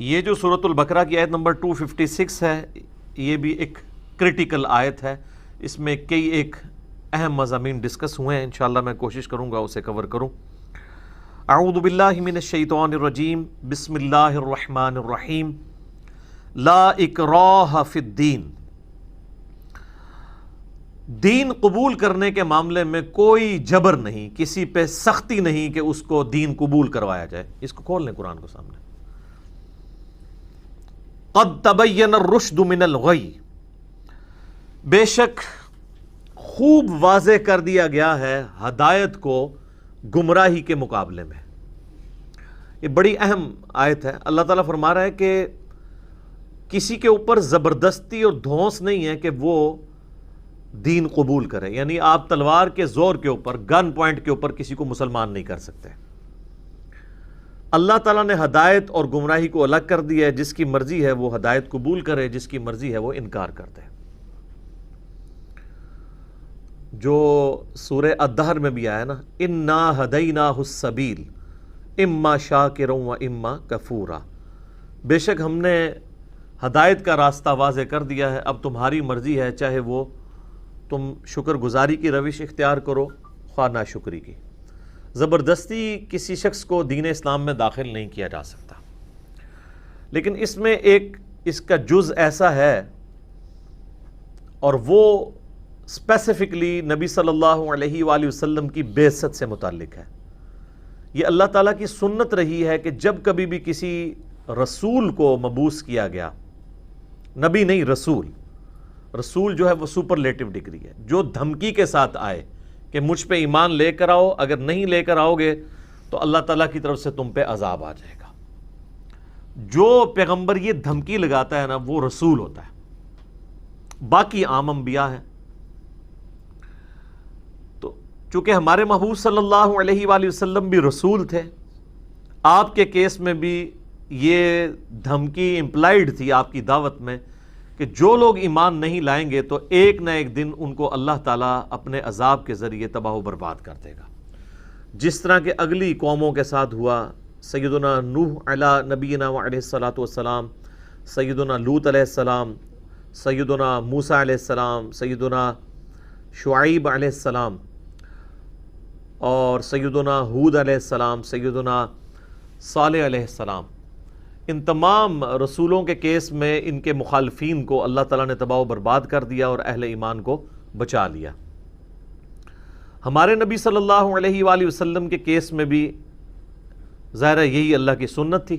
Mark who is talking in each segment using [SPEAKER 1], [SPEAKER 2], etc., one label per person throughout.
[SPEAKER 1] یہ جو سورۃ البقرہ کی آیت نمبر 256 ہے، یہ بھی ایک کرٹیکل آیت ہے. اس میں کئی ایک اہم مضامین ڈسکس ہوئے ہیں. انشاءاللہ میں کوشش کروں گا اسے کور کروں. اعوذ باللہ من الشیطان الرجیم، بسم اللہ الرحمن الرحیم. لا اکراہ فی الدین. دین قبول کرنے کے معاملے میں کوئی جبر نہیں، کسی پہ سختی نہیں کہ اس کو دین قبول کروایا جائے. اس کو کھول لیں قرآن کو سامنے. قد تبین الرشد من الغی. بے شک خوب واضح کر دیا گیا ہے ہدایت کو گمراہی کے مقابلے میں. یہ بڑی اہم آیت ہے. اللہ تعالیٰ فرما رہا ہے کہ کسی کے اوپر زبردستی اور دھونس نہیں ہے کہ وہ دین قبول کرے. یعنی آپ تلوار کے زور کے اوپر، گن پوائنٹ کے اوپر کسی کو مسلمان نہیں کر سکتے. اللہ تعالیٰ نے ہدایت اور گمراہی کو الگ کر دیا ہے. جس کی مرضی ہے وہ ہدایت قبول کرے، جس کی مرضی ہے وہ انکار کر دے. جو سورہ الدہر میں بھی آیا نا، انا ہدیناہ السبیل اما شاکرا و اما کفورا. بے شک ہم نے ہدایت کا راستہ واضح کر دیا ہے، اب تمہاری مرضی ہے، چاہے وہ تم شکر گزاری کی روش اختیار کرو خواہ ناشکری کی. زبردستی کسی شخص کو دین اسلام میں داخل نہیں کیا جا سکتا. لیکن اس میں ایک اس کا جز ایسا ہے، اور وہ اسپیسیفکلی نبی صلی اللہ علیہ وآلہ وسلم کی بعثت سے متعلق ہے. یہ اللہ تعالیٰ کی سنت رہی ہے کہ جب کبھی بھی کسی رسول کو مبعوث کیا گیا، نبی نہیں رسول، رسول جو ہے وہ سپرلیٹو ڈگری ہے، جو دھمکی کے ساتھ آئے کہ مجھ پہ ایمان لے کر آؤ، اگر نہیں لے کر آؤ گے تو اللہ تعالیٰ کی طرف سے تم پہ عذاب آ جائے گا. جو پیغمبر یہ دھمکی لگاتا ہے نا، وہ رسول ہوتا ہے. باقی عام انبیاء ہیں. تو چونکہ ہمارے محبوب صلی اللہ علیہ وآلہ وسلم بھی رسول تھے، آپ کے کیس میں بھی یہ دھمکی امپلائیڈ تھی آپ کی دعوت میں کہ جو لوگ ایمان نہیں لائیں گے تو ایک نہ ایک دن ان کو اللہ تعالیٰ اپنے عذاب کے ذریعے تباہ و برباد کر دے گا. جس طرح کہ اگلی قوموں کے ساتھ ہوا، سیدنا نوح علیہ نبینا علیہ الصلاۃ والسلام، سیدنا لوط علیہ السلام، سیدنا موسیٰ علیہ السلام، سیدنا شعیب علیہ السلام، اور سیدنا ہود علیہ السلام، سیدنا صالح علیہ السلام. ان تمام رسولوں کے کیس میں ان کے مخالفین کو اللہ تعالیٰ نے تباہ و برباد کر دیا اور اہل ایمان کو بچا لیا. ہمارے نبی صلی اللہ علیہ وآلہ وسلم کے کیس میں بھی ظاہر یہی اللہ کی سنت تھی.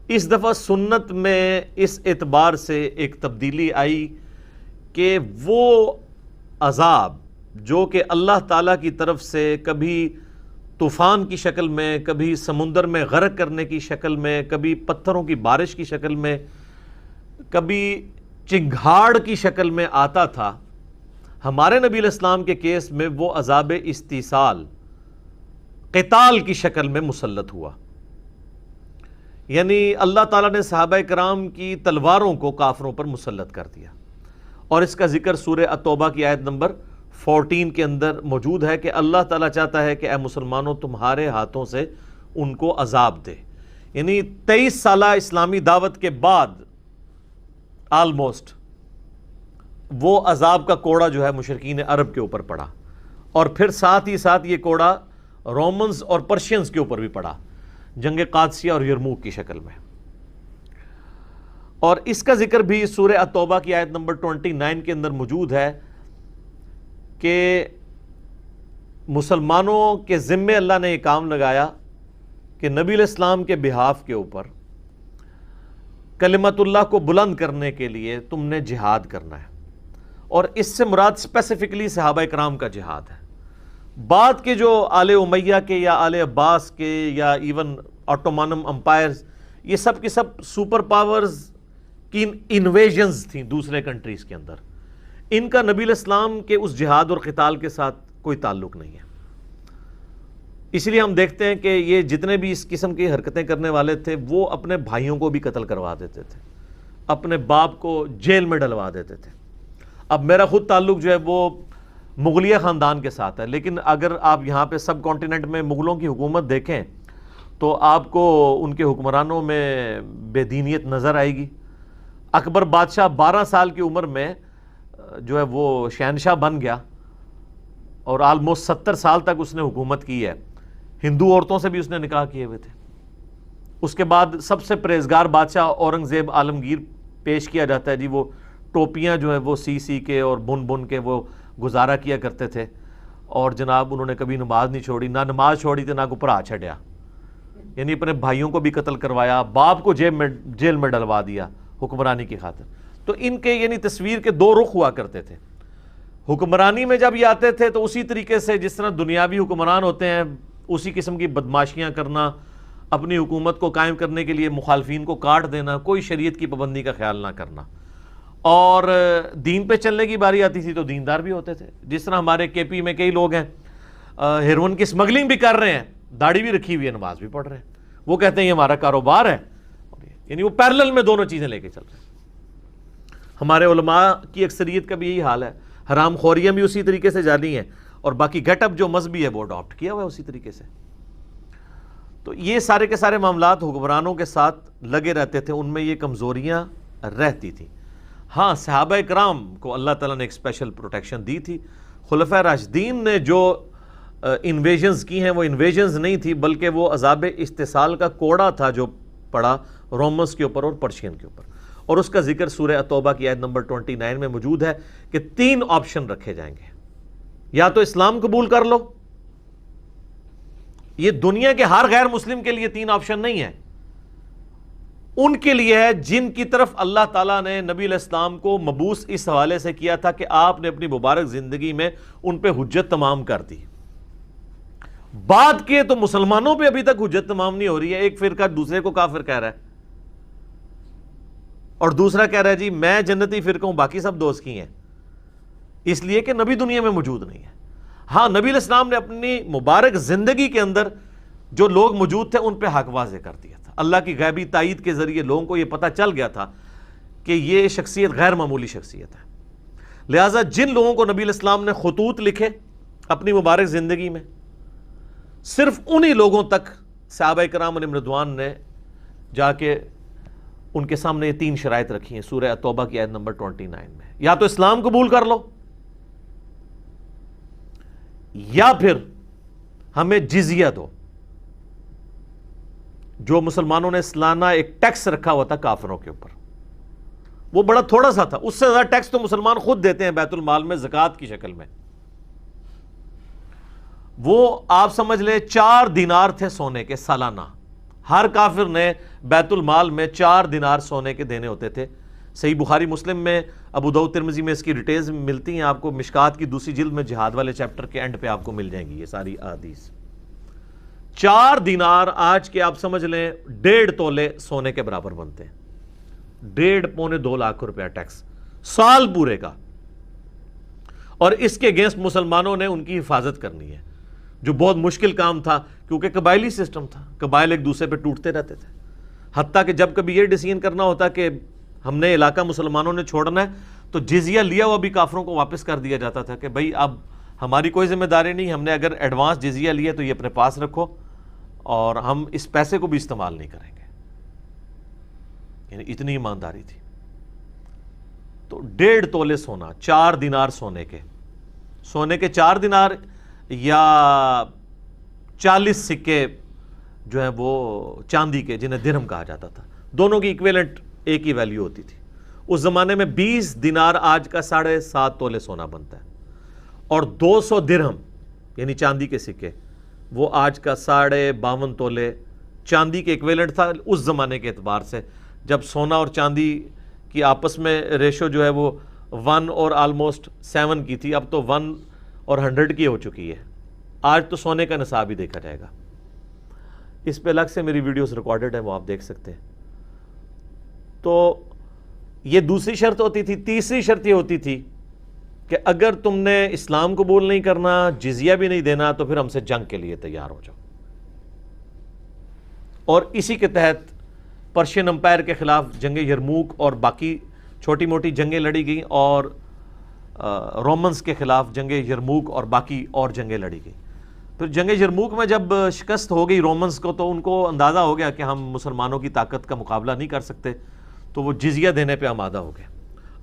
[SPEAKER 1] اس دفعہ سنت میں اس اعتبار سے ایک تبدیلی آئی کہ وہ عذاب جو کہ اللہ تعالیٰ کی طرف سے کبھی طوفان کی شکل میں، کبھی سمندر میں غرق کرنے کی شکل میں، کبھی پتھروں کی بارش کی شکل میں، کبھی چنگھاڑ کی شکل میں آتا تھا، ہمارے نبی علیہ السلام کے کیس میں وہ عذاب استیصال، قتال کی شکل میں مسلط ہوا. یعنی اللہ تعالیٰ نے صحابہ کرام کی تلواروں کو کافروں پر مسلط کر دیا. اور اس کا ذکر سورہ التوبہ کی آیت نمبر 14 کے اندر موجود ہے کہ اللہ تعالیٰ چاہتا ہے کہ اے مسلمانوں تمہارے ہاتھوں سے ان کو عذاب دے. یعنی 23 سالہ اسلامی دعوت کے بعد آلموسٹ وہ عذاب کا کوڑا جو ہے مشرکین عرب کے اوپر پڑا، اور پھر ساتھ ہی ساتھ یہ کوڑا رومنز اور پرشینز کے اوپر بھی پڑا، جنگ قادسیہ اور یرموک کی شکل میں. اور اس کا ذکر بھی سورہ التوبہ کی آیت نمبر 29 کے اندر موجود ہے کہ مسلمانوں کے ذمے اللہ نے یہ کام لگایا کہ نبی علیہ السلام کے بہاف کے اوپر کلمت اللہ کو بلند کرنے کے لیے تم نے جہاد کرنا ہے. اور اس سے مراد اسپیسیفکلی صحابہ کرام کا جہاد ہے. بعد کے جو آل امیہ کے یا آل عباس کے یا ایون آٹومانم امپائرز، یہ سب کے سب سپر پاورز کی انویژنز تھیں دوسرے کنٹریز کے اندر. ان کا نبی علیہ السلام کے اس جہاد اور قتال کے ساتھ کوئی تعلق نہیں ہے. اس لیے ہم دیکھتے ہیں کہ یہ جتنے بھی اس قسم کی حرکتیں کرنے والے تھے وہ اپنے بھائیوں کو بھی قتل کروا دیتے تھے، اپنے باپ کو جیل میں ڈلوا دیتے تھے. اب میرا خود تعلق جو ہے وہ مغلیہ خاندان کے ساتھ ہے، لیکن اگر آپ یہاں پہ سب کانٹیننٹ میں مغلوں کی حکومت دیکھیں تو آپ کو ان کے حکمرانوں میں بے دینیت نظر آئے گی۔ اکبر بادشاہ 12 سال کی عمر میں جو ہے وہ شہنشاہ بن گیا اور آلموسٹ 70 سال تک اس نے حکومت کی ہے۔ ہندو عورتوں سے بھی اس نے نکاح کیے ہوئے تھے۔ اس کے بعد سب سے پرہیزگار بادشاہ اورنگزیب عالمگیر پیش کیا جاتا ہے جی، وہ ٹوپیاں جو ہے وہ سی کے اور بن کے وہ گزارا کیا کرتے تھے، اور جناب انہوں نے کبھی نماز نہیں چھوڑی، نہ نماز چھوڑی تھی نہ کو پرا چھڑیا، یعنی اپنے بھائیوں کو بھی قتل کروایا، باپ کو جیل میں ڈلوا دیا حکمرانی کی خاطر۔ تو ان کے یعنی تصویر کے دو رخ ہوا کرتے تھے۔ حکمرانی میں جب یہ آتے تھے تو اسی طریقے سے جس طرح دنیاوی حکمران ہوتے ہیں اسی قسم کی بدماشیاں کرنا، اپنی حکومت کو قائم کرنے کے لیے مخالفین کو کاٹ دینا، کوئی شریعت کی پابندی کا خیال نہ کرنا، اور دین پہ چلنے کی باری آتی تھی تو دیندار بھی ہوتے تھے۔ جس طرح ہمارے کے پی میں کئی لوگ ہیں ہیروئن کی اسمگلنگ بھی کر رہے ہیں، داڑھی بھی رکھی ہوئی ہے، نماز بھی پڑھ رہے ہیں، وہ کہتے ہیں یہ ہمارا کاروبار ہے، یعنی وہ پیرلل میں دونوں چیزیں لے کے چل رہے ہیں۔ ہمارے علماء کی اکثریت کا بھی یہی حال ہے، حرام خوریاں بھی اسی طریقے سے جاری ہیں، اور باقی گیٹ اپ جو مذہبی ہے وہ اڈاپٹ کیا ہوا ہے اسی طریقے سے۔ تو یہ سارے کے سارے معاملات حکمرانوں کے ساتھ لگے رہتے تھے، ان میں یہ کمزوریاں رہتی تھیں۔ ہاں صحابہ کرام کو اللہ تعالیٰ نے ایک اسپیشل پروٹیکشن دی تھی۔ خلفائے راشدین نے جو انویژنز کی ہیں وہ انویژنز نہیں تھی، بلکہ وہ عذاب استحصال کا کوڑا تھا جو پڑا رومنس کے اوپر اور پرشین کے اوپر، اور اس کا ذکر سورہ التوبہ کی آیت نمبر 29 میں موجود ہے کہ 3 آپشن رکھے جائیں گے، یا تو اسلام قبول کر لو، یہ دنیا کے ہر غیر مسلم کے لیے 3 آپشن نہیں ہے، ان کے لیے ہے جن کی طرف اللہ تعالیٰ نے نبی علیہ السلام کو مبعوث اس حوالے سے کیا تھا کہ آپ نے اپنی مبارک زندگی میں ان پہ حجت تمام کر دی۔ بعد کے تو مسلمانوں پہ ابھی تک حجت تمام نہیں ہو رہی ہے، ایک فرقہ دوسرے کو کافر کہہ رہا ہے، اور دوسرا کہہ رہا ہے جی میں جنتی فرقہ ہوں، باقی سب دوست کی ہیں، اس لیے کہ نبی دنیا میں موجود نہیں ہے۔ ہاں نبی علیہ السلام نے اپنی مبارک زندگی کے اندر جو لوگ موجود تھے ان پہ حق واضح کر دیا تھا، اللہ کی غیبی تائید کے ذریعے لوگوں کو یہ پتہ چل گیا تھا کہ یہ شخصیت غیر معمولی شخصیت ہے۔ لہٰذا جن لوگوں کو نبی علیہ السلام نے خطوط لکھے اپنی مبارک زندگی میں، صرف انہی لوگوں تک صحابہ کرام علیہم رضوان نے جا کے ان کے سامنے یہ 3 شرائط رکھی ہیں سورہ التوبہ کی آیت نمبر 29 میں، یا تو اسلام قبول کر لو، یا پھر ہمیں جزیہ دو، جو مسلمانوں نے سالانہ ایک ٹیکس رکھا ہوا تھا کافروں کے اوپر، وہ بڑا تھوڑا سا تھا، اس سے زیادہ ٹیکس تو مسلمان خود دیتے ہیں بیت المال میں زکوٰۃ کی شکل میں، وہ آپ سمجھ لیں 4 دینار تھے سونے کے سالانہ، ہر کافر نے بیت المال میں 4 دینار سونے کے دینے ہوتے تھے۔ صحیح بخاری مسلم میں، ابو داؤد ترمذی میں اس کی ڈیٹیلز ملتی ہیں آپ کو، مشکات کی 2 جلد میں جہاد والے چیپٹر کے اینڈ پہ آپ کو مل جائیں گی یہ ساری احادیث۔ 4 دینار آج کے آپ سمجھ لیں 1.5 تولے سونے کے برابر بنتے ہیں، 1.5-2 لاکھ روپیہ ٹیکس سال پورے کا، اور اس کے اگینسٹ مسلمانوں نے ان کی حفاظت کرنی ہے، جو بہت مشکل کام تھا کیونکہ قبائلی سسٹم تھا، قبائل ایک دوسرے پہ ٹوٹتے رہتے تھے، حتیٰ کہ جب کبھی یہ ڈیسیژن کرنا ہوتا کہ ہم نے علاقہ مسلمانوں نے چھوڑنا ہے تو جزیہ لیا ہوا بھی کافروں کو واپس کر دیا جاتا تھا کہ بھائی اب ہماری کوئی ذمہ داری نہیں، ہم نے اگر ایڈوانس جزیہ لیا تو یہ اپنے پاس رکھو اور ہم اس پیسے کو بھی استعمال نہیں کریں گے، یعنی اتنی ایمانداری تھی۔ تو 1.5 تولے سونا، 4 دینار سونے کے 4 دینار یا 40 سکے جو ہیں وہ چاندی کے جنہیں درہم کہا جاتا تھا، دونوں کی ایکویلنٹ ایک ہی ویلیو ہوتی تھی۔ اس زمانے میں 20 دینار آج کا 7.5 تولے سونا بنتا ہے، اور 200 درہم یعنی چاندی کے سکے وہ آج کا 52.5 تولے چاندی کے ایکویلنٹ تھا اس زمانے کے اعتبار سے، جب سونا اور چاندی کی آپس میں ریشو جو ہے وہ 1 اور آلموسٹ 7 کی تھی، اب تو 1 اور 100 کی ہو چکی ہے۔ آج تو سونے کا نصاب ہی دیکھا جائے گا، اس پہ الگ سے میری ویڈیوز ریکارڈڈ ہیں، وہ آپ دیکھ سکتے ہیں۔ تو یہ دوسری شرط ہوتی تھی۔ تیسری شرط یہ ہوتی تھی کہ اگر تم نے اسلام قبول نہیں کرنا، جزیہ بھی نہیں دینا، تو پھر ہم سے جنگ کے لیے تیار ہو جاؤ، اور اسی کے تحت پرشین امپائر کے خلاف جنگ یرموک اور باقی چھوٹی موٹی جنگیں لڑی گئیں، اور رومنز کے خلاف جنگ یرموک اور باقی اور جنگیں لڑی گئیں۔ پھر جنگ یرموک میں جب شکست ہو گئی رومنز کو، تو ان کو اندازہ ہو گیا کہ ہم مسلمانوں کی طاقت کا مقابلہ نہیں کر سکتے، تو وہ جزیہ دینے پہ آمادہ ہو گئے۔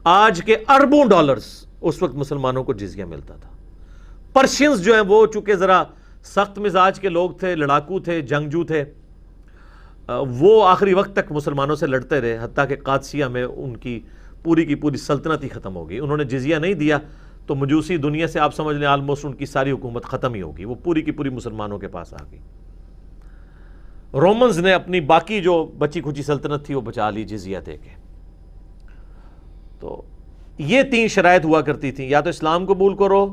[SPEAKER 1] آج کے اربوں ڈالرز اس وقت مسلمانوں کو جزیہ ملتا تھا۔ پرشینز جو ہیں وہ چونکہ ذرا سخت مزاج کے لوگ تھے، لڑاکو تھے، جنگجو تھے، وہ آخری وقت تک مسلمانوں سے لڑتے رہے، حتیٰ کہ قادسیہ میں ان کی پوری سلطنت ہی ختم ہو گئی۔ انہوں نے جزیہ نہیں دیا تو مجوسی دنیا سے آپ سمجھ لیں آلموسٹ ان کی ساری حکومت ختم ہی ہوگی، وہ پوری کی پوری مسلمانوں کے پاس آ گئی۔ رومنز نے اپنی باقی جو بچی کھچی سلطنت تھی وہ بچا لی جزیہ دے کے۔ تو یہ 3 شرائط ہوا کرتی تھیں، یا تو اسلام قبول کرو،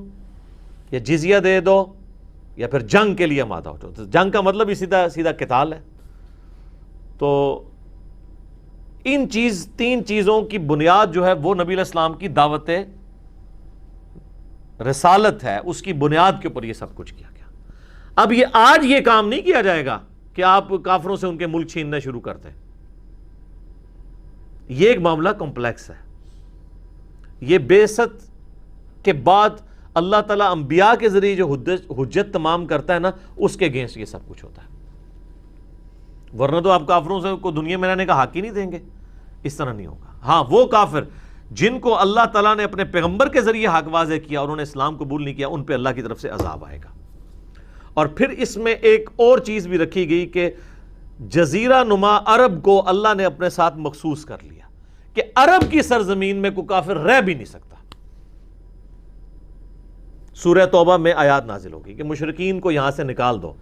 [SPEAKER 1] یا جزیہ دے دو، یا پھر جنگ کے لیے آمادہ ہو جاؤ۔ جنگ کا مطلب ہی سیدھا قتال ہے۔ تو ان 3 چیزوں کی بنیاد جو ہے وہ نبی علیہ السلام کی دعوت رسالت ہے، اس کی بنیاد کے اوپر یہ سب کچھ کیا گیا۔ اب آج یہ کام نہیں کیا جائے گا کہ آپ کافروں سے ان کے ملک چھیننا شروع کر دیں۔ یہ ایک معاملہ کمپلیکس ہے۔ یہ بعثت کے بعد اللہ تعالیٰ انبیاء کے ذریعے جو حجت تمام کرتا ہے نا، اس کے اگینسٹ یہ سب کچھ ہوتا ہے، ورنہ تو آپ کافروں سے کو دنیا میں رہنے کا حق ہی نہیں دیں گے۔ اس طرح نہیں ہوگا۔ ہاں، وہ کافر جن کو اللہ تعالیٰ نے اپنے پیغمبر کے ذریعے حق واضح کیا اور انہوں نے اسلام قبول نہیں کیا، ان پہ اللہ کی طرف سے عذاب آئے گا۔ اور پھر اس میں ایک اور چیز بھی رکھی گئی کہ جزیرہ نما عرب کو اللہ نے اپنے ساتھ مخصوص کر لیا کہ عرب کی سرزمین میں کوئی کافر رہ بھی نہیں سکتا۔ سورہ توبہ میں آیات نازل ہوگی کہ مشرکین کو یہاں سے نکال دو،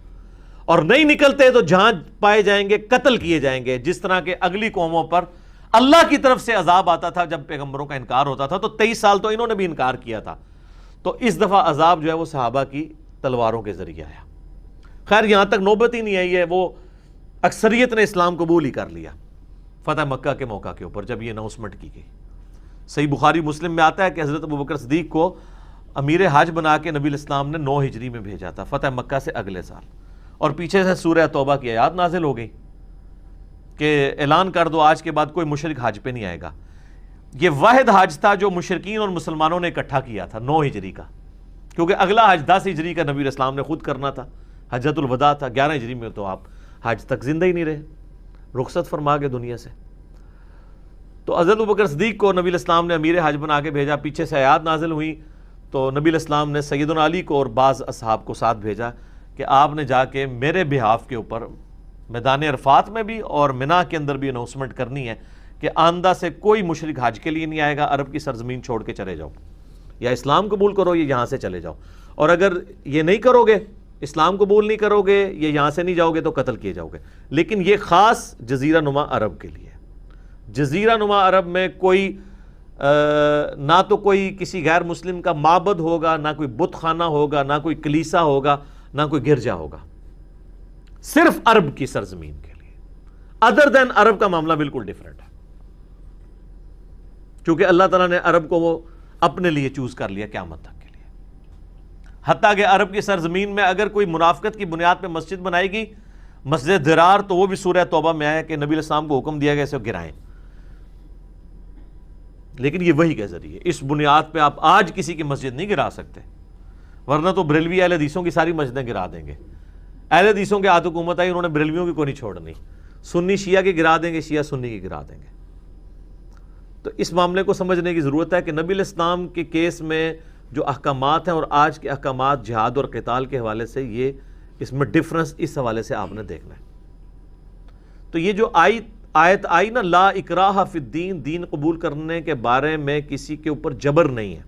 [SPEAKER 1] اور نہیں نکلتے تو جہاں پائے جائیں گے قتل کیے جائیں گے، جس طرح کے اگلی قوموں پر اللہ کی طرف سے عذاب آتا تھا جب پیغمبروں کا انکار ہوتا تھا۔ تو 23 سال تو انہوں نے بھی انکار کیا تھا، تو اس دفعہ عذاب جو ہے وہ صحابہ کی تلواروں کے ذریعے آیا۔ خیر یہاں تک نوبت ہی نہیں آئی ہے، وہ اکثریت نے اسلام قبول ہی کر لیا فتح مکہ کے موقع کے اوپر جب یہ اناؤنسمنٹ کی گئی۔ صحیح بخاری مسلم میں آتا ہے کہ حضرت ابوبکر صدیق کو امیر حج بنا کے نبی الاسلام نے 9 ہجری میں بھیجا تھا، فتح مکہ سے اگلے سال، اور پیچھے سے سورہ توبہ کی آیات نازل ہو گئی کہ اعلان کر دو آج کے بعد کوئی مشرک حج پہ نہیں آئے گا۔ یہ واحد حج تھا جو مشرکین اور مسلمانوں نے اکٹھا کیا تھا 9 ہجری کا، کیونکہ اگلا حج 10 ہجری کا نبی علیہ السلام نے خود کرنا تھا، حجۃ الوداع تھا۔ 11 ہجری میں تو آپ حج تک زندہ ہی نہیں رہے، رخصت فرما کے دنیا سے۔ تو حضرت ابوبکر صدیق کو نبی علیہ السلام نے امیر حج بنا کے بھیجا، پیچھے سے آیات نازل ہوئی تو نبی علیہ السلام نے سیدنا علی کو اور بعض اصحاب کو ساتھ بھیجا کہ آپ نے جا کے میرے بہاف کے اوپر میدان عرفات میں بھی اور منا کے اندر بھی اناؤنسمنٹ کرنی ہے کہ آئندہ سے کوئی مشرک حج کے لیے نہیں آئے گا، عرب کی سرزمین چھوڑ کے چلے جاؤ، یا اسلام قبول کرو یا یہاں سے چلے جاؤ، اور اگر یہ نہیں کرو گے، اسلام قبول نہیں کرو گے یا یہاں سے نہیں جاؤ گے تو قتل کیے جاؤ گے۔ لیکن یہ خاص جزیرہ نما عرب کے لیے، جزیرہ نما عرب میں کوئی نہ تو کوئی کسی غیر مسلم کا معبد ہوگا، نہ کوئی بت خانہ ہوگا، نہ کوئی کلیسا ہوگا، نہ کوئی گرجا ہوگا، صرف عرب کی سرزمین کے لیے۔ ادر دین عرب کا معاملہ بالکل ڈیفرنٹ ہے، کیونکہ اللہ تعالیٰ نے عرب کو وہ اپنے لیے چوز کر لیا قیامت تک کے لیے۔ حتیٰ کہ عرب کی سرزمین میں اگر کوئی منافقت کی بنیاد پہ مسجد بنائے گی، مسجد درار، تو وہ بھی سورہ توبہ میں آیا کہ نبی علیہ السلام کو حکم دیا گیا اسے گرائیں، لیکن یہ وحی کے ذریعے۔ اس بنیاد پہ آپ آج کسی کی مسجد نہیں گرا سکتے، ورنہ تو بریلوی اہل حدیثوں کی ساری مسجدیں گرا دیں گے۔ اہل حدیثوں کے ہاتھ حکومت آئی، انہوں نے بریلویوں کی کوئی نہیں چھوڑنی، سنی شیعہ کی گرا دیں گے، شیعہ سنی کی گرا دیں گے۔ تو اس معاملے کو سمجھنے کی ضرورت ہے کہ نبی علیہ السلام کے کیس میں جو احکامات ہیں اور آج کے احکامات جہاد اور قتال کے حوالے سے، یہ اس میں ڈفرنس اس حوالے سے آپ نے دیکھنا ہے۔ تو یہ جو آیت آئی نا، لا اکراہ فی الدین، دین قبول کرنے کے بارے میں کسی کے اوپر جبر نہیں ہے،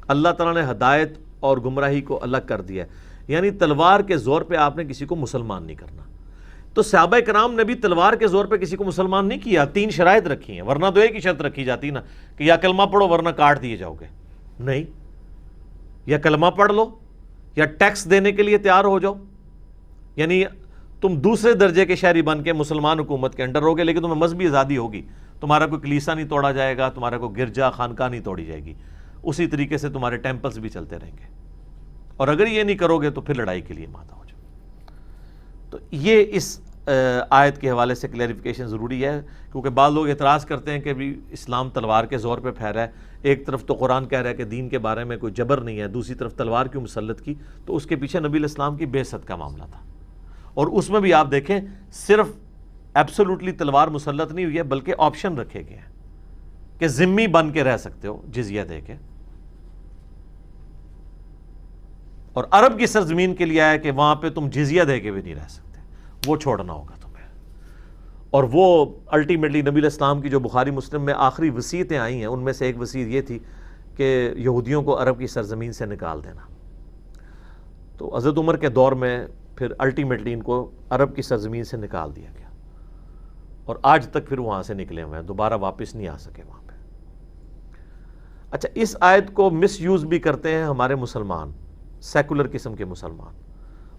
[SPEAKER 1] اللہ تعالیٰ نے ہدایت اور گمراہی کو الگ کر دیا ہے، یعنی تلوار کے زور پہ آپ نے کسی کو مسلمان نہیں کرنا۔ تو صحابہ کرام نے بھی تلوار کے زور پہ کسی کو مسلمان نہیں کیا، 3 شرائط رکھی ہیں، ورنہ تو ایک ہی شرط رکھی جاتی نا کہ یا کلمہ پڑھو ورنہ کاٹ دیے جاؤ گے۔ نہیں، یا کلمہ پڑھ لو یا ٹیکس دینے کے لیے تیار ہو جاؤ، یعنی تم دوسرے درجے کے شہری بن کے مسلمان حکومت کے انڈر ہوگے، لیکن تمہیں مذہبی آزادی ہوگی، تمہارا کوئی کلیسا نہیں توڑا جائے گا، تمہارا کوئی گرجا خانقاہ نہیں توڑی جائے گی، اسی طریقے سے تمہارے ٹیمپلز بھی چلتے رہیں گے، اور اگر یہ نہیں کرو گے تو پھر لڑائی کے لیے مادہ ہو جاؤ۔ تو یہ اس آیت کے حوالے سے کلیریفیکیشن ضروری ہے، کیونکہ بعض لوگ اعتراض کرتے ہیں کہ بھی اسلام تلوار کے زور پہ پھیلا ہے، ایک طرف تو قرآن کہہ رہا ہے کہ دین کے بارے میں کوئی جبر نہیں ہے، دوسری طرف تلوار کیوں مسلط کی؟ تو اس کے پیچھے نبی علیہ السلام کی بعثت کا معاملہ تھا، اور اس میں بھی آپ دیکھیں صرف ایبسولوٹلی تلوار مسلط نہیں ہوئی ہے، بلکہ آپشن رکھے گئے ہیں کہ ذمہ بن کے رہ سکتے ہو جزیہ دے کے، اور عرب کی سرزمین کے لیے آیا کہ وہاں پہ تم جزیہ دے کے بھی نہیں رہ سکتے، وہ چھوڑنا ہوگا تمہیں۔ اور وہ الٹیمیٹلی نبی علیہ السلام کی جو بخاری مسلم میں آخری وصیتیں آئی ہیں، ان میں سے ایک وصیت یہ تھی کہ یہودیوں کو عرب کی سرزمین سے نکال دینا۔ تو حضرت عمر کے دور میں پھر الٹیمیٹلی ان کو عرب کی سرزمین سے نکال دیا گیا، اور آج تک پھر وہاں سے نکلے ہوئے ہیں، دوبارہ واپس نہیں آ سکے وہاں پہ۔ اچھا، اس آیت کو مس یوز بھی کرتے ہیں ہمارے مسلمان، سیکولر قسم کے مسلمان۔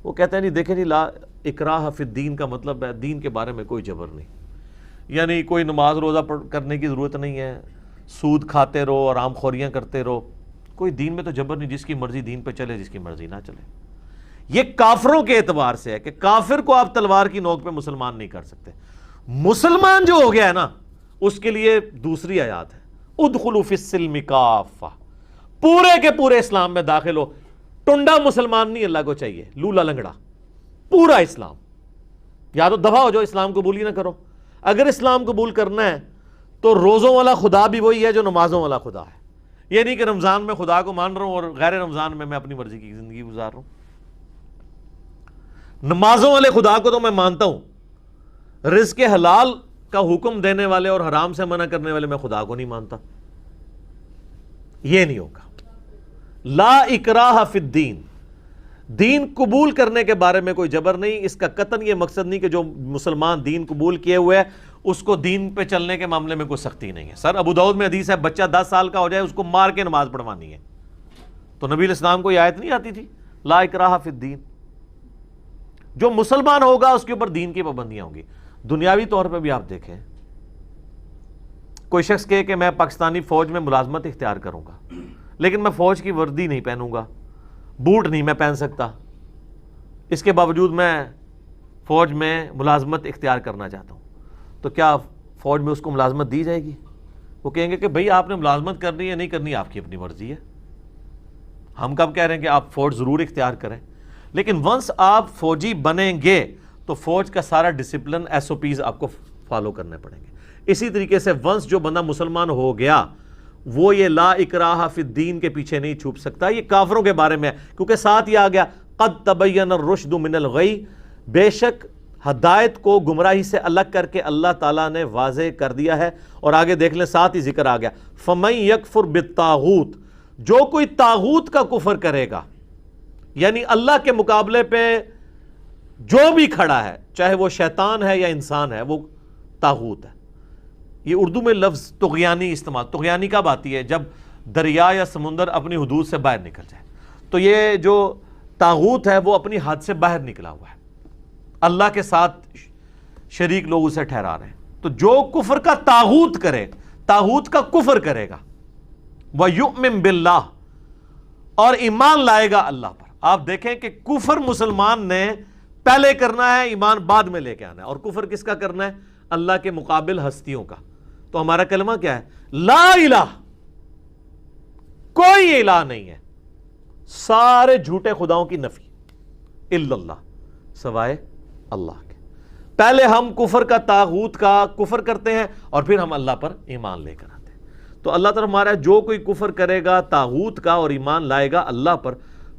[SPEAKER 1] وہ کہتے ہیں نہیں دیکھیں جی، لا اکراہ فی الدین کا مطلب ہے دین کے بارے میں کوئی جبر نہیں، یعنی کوئی نماز روزہ کرنے کی ضرورت نہیں ہے، سود کھاتے رہو، آرام خوریاں کرتے رہو، کوئی دین میں تو جبر نہیں، جس کی مرضی دین پہ چلے، جس کی مرضی نہ چلے۔ یہ کافروں کے اعتبار سے ہے کہ کافر کو آپ تلوار کی نوک پہ مسلمان نہیں کر سکتے۔ مسلمان جو ہو گیا ہے نا، اس کے لیے دوسری آیات ہے، ادخلوا فی السلم کافہ، پورے کے پورے اسلام میں داخل ہو۔ ٹنڈا مسلمان نہیں اللہ کو چاہیے، لولا لنگڑا، پورا اسلام۔ یا تو دفع ہو جو اسلام قبول ہی نہ کرو۔ اگر اسلام قبول کرنا ہے تو روزوں والا خدا بھی وہی ہے جو نمازوں والا خدا ہے، یہ نہیں کہ رمضان میں خدا کو مان رہا ہوں اور غیر رمضان میں اپنی مرضی کی زندگی گزار رہا ہوں۔ نمازوں والے خدا کو تو میں مانتا ہوں، رزق حلال کا حکم دینے والے اور حرام سے منع کرنے والے میں خدا کو نہیں مانتا۔ یہ نہیں ہوگا۔ لا اکراہ فی الدین، دین قبول کرنے کے بارے میں کوئی جبر نہیں۔ اس کا قطعاً یہ مقصد نہیں کہ جو مسلمان دین قبول کیے ہوئے ہے اس کو دین پہ چلنے کے معاملے میں کوئی سختی نہیں ہے۔ سر ابو داؤد میں حدیث ہے بچہ 10 سال کا ہو جائے اس کو مار کے نماز پڑھوانی ہے، تو نبی علیہ السلام کو یہ آیت نہیں آتی تھی لا اکراہ فی الدین؟ جو مسلمان ہوگا اس کے اوپر دین کی پابندیاں ہوں گی۔ دنیاوی طور پہ بھی آپ دیکھیں، کوئی شخص کہے کہ میں پاکستانی فوج میں ملازمت اختیار کروں گا، لیکن میں فوج کی وردی نہیں پہنوں گا، بوٹ نہیں میں پہن سکتا، اس کے باوجود میں فوج میں ملازمت اختیار کرنا چاہتا ہوں، تو کیا فوج میں اس کو ملازمت دی جائے گی؟ وہ کہیں گے کہ بھئی آپ نے ملازمت کرنی ہے نہیں کرنی آپ کی اپنی مرضی ہے، ہم کب کہہ رہے ہیں کہ آپ فوج ضرور اختیار کریں، لیکن ونس آپ فوجی بنیں گے تو فوج کا سارا ڈسپلن ایس او پیز آپ کو فالو کرنے پڑیں گے۔ اسی طریقے سے ونس جو بندہ مسلمان ہو گیا وہ یہ لا اکراہ فی الدین کے پیچھے نہیں چھپ سکتا۔ یہ کافروں کے بارے میں ہے، کیونکہ ساتھ یہ آ گیا قد تبین الرشد من الغی، بے شک ہدایت کو گمراہی سے الگ کر کے اللہ تعالیٰ نے واضح کر دیا ہے۔ اور آگے دیکھ لیں ساتھ ہی ذکر آ گیا فمن یکفر بالطاغوت، جو کوئی طاغوت کا کفر کرے گا، یعنی اللہ کے مقابلے پہ جو بھی کھڑا ہے، چاہے وہ شیطان ہے یا انسان ہے، وہ طاغوت ہے۔ یہ اردو میں لفظ طغیانی استعمال، طغیانی کب آتی ہے؟ جب دریا یا سمندر اپنی حدود سے باہر نکل جائے، تو یہ جو طاغوت ہے وہ اپنی حد سے باہر نکلا ہوا ہے، اللہ کے ساتھ شریک لوگ اسے ٹھہرا رہے ہیں۔ تو جو کفر کا طاغوت کرے، طاغوت کا کفر کرے گا، وَيُؤْمِن بِاللَّهِ، اور ایمان لائے گا اللہ پر۔ آپ دیکھیں کہ کفر مسلمان نے پہلے کرنا ہے، ایمان بعد میں لے کے آنا ہے، اور کفر کس کا کرنا ہے؟ اللہ کے مقابل ہستیوں کا۔ تو ہمارا کلمہ کیا ہے؟ لا الہ، کوئی الہ نہیں ہے، سارے جھوٹے خداؤں کی نفی، الا اللہ، سوائے اللہ کے۔ پہلے ہم کفر کا طاغوت کا کفر کرتے ہیں اور پھر ہم اللہ پر ایمان لے کر آتے ہیں۔ تو اللہ تعالیٰ ہمارا جو کوئی کفر کرے گا طاغوت کا اور ایمان لائے گا اللہ پر،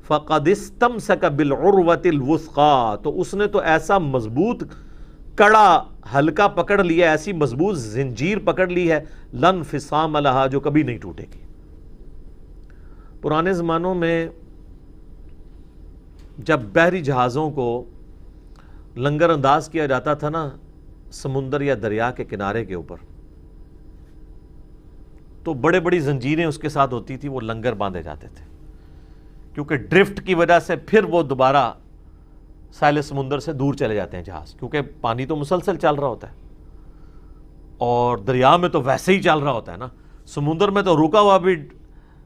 [SPEAKER 1] فقد استمسک بالعروۃ الوثقی، تو اس نے تو ایسا مضبوط کڑا ہلکا پکڑ لیا، ایسی مضبوط زنجیر پکڑ لی ہے، لن انفصام لہا، جو کبھی نہیں ٹوٹے گی۔ پرانے زمانوں میں جب بحری جہازوں کو لنگر انداز کیا جاتا تھا نا سمندر یا دریا کے کنارے کے اوپر، تو بڑے بڑی زنجیریں اس کے ساتھ ہوتی تھی، وہ لنگر باندھے جاتے تھے، کیونکہ ڈرفٹ کی وجہ سے پھر وہ دوبارہ ساحل سمندر سے دور چلے جاتے ہیں جہاز، کیونکہ پانی تو مسلسل چل رہا ہوتا ہے، اور دریا میں تو ویسے ہی چل رہا ہوتا ہے نا، سمندر میں تو رکا ہوا بھی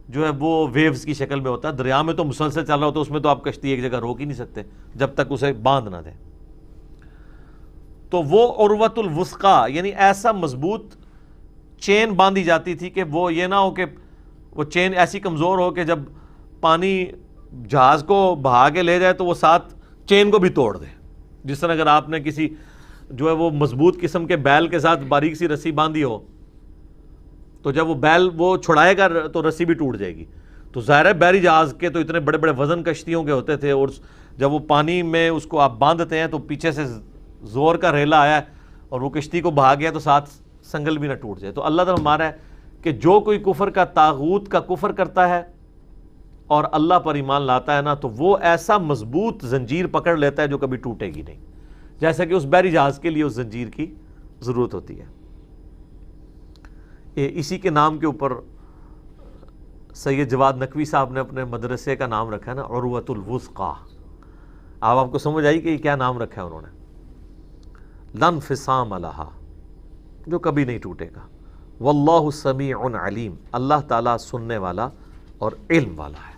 [SPEAKER 1] جو ہے وہ ویوز کی شکل میں ہوتا ہے، دریا میں تو مسلسل چل رہا ہوتا ہے، اس میں تو آپ کشتی ایک جگہ روک ہی نہیں سکتے جب تک اسے باندھ نہ دیں۔ تو وہ عروۃ الوثقی، یعنی ایسا مضبوط چین باندھی جاتی تھی کہ وہ یہ نہ ہو کہ وہ چین ایسی کمزور ہو کہ جب پانی جہاز کو بہا کے لے جائے تو وہ ساتھ چین کو بھی توڑ دے. جس طرح اگر آپ نے کسی جو ہے وہ مضبوط قسم کے بیل کے ساتھ باریک سی رسی باندھی ہو تو جب وہ بیل وہ چھڑائے گا تو رسی بھی ٹوٹ جائے گی. تو ظاہر ہے بحری جہاز کے تو اتنے بڑے بڑے وزن کشتیوں کے ہوتے تھے، اور جب وہ پانی میں اس کو آپ باندھتے ہیں تو پیچھے سے زور کا ریلا آیا اور وہ کشتی کو بہا گیا تو ساتھ سنگل بھی نہ ٹوٹ جائے. تو اللہ تعالیٰ ہمارا ہے کہ جو کوئی کفر کا طاغوت کا کفر کرتا ہے اور اللہ پر ایمان لاتا ہے نا، تو وہ ایسا مضبوط زنجیر پکڑ لیتا ہے جو کبھی ٹوٹے گی نہیں، جیسا کہ اس بحری جہاز کے لیے اس زنجیر کی ضرورت ہوتی ہے. اسی کے نام کے اوپر سید جواد نقوی صاحب نے اپنے مدرسے کا نام رکھا ہے نا، عروۃ الوثقی. آپ کو سمجھ آئی کہ یہ کیا نام رکھا ہے انہوں نے؟ لا انفصام لہا، جو کبھی نہیں ٹوٹے گا. واللہ سمیع علیم، اللہ تعالیٰ سننے والا اور علم والا ہے.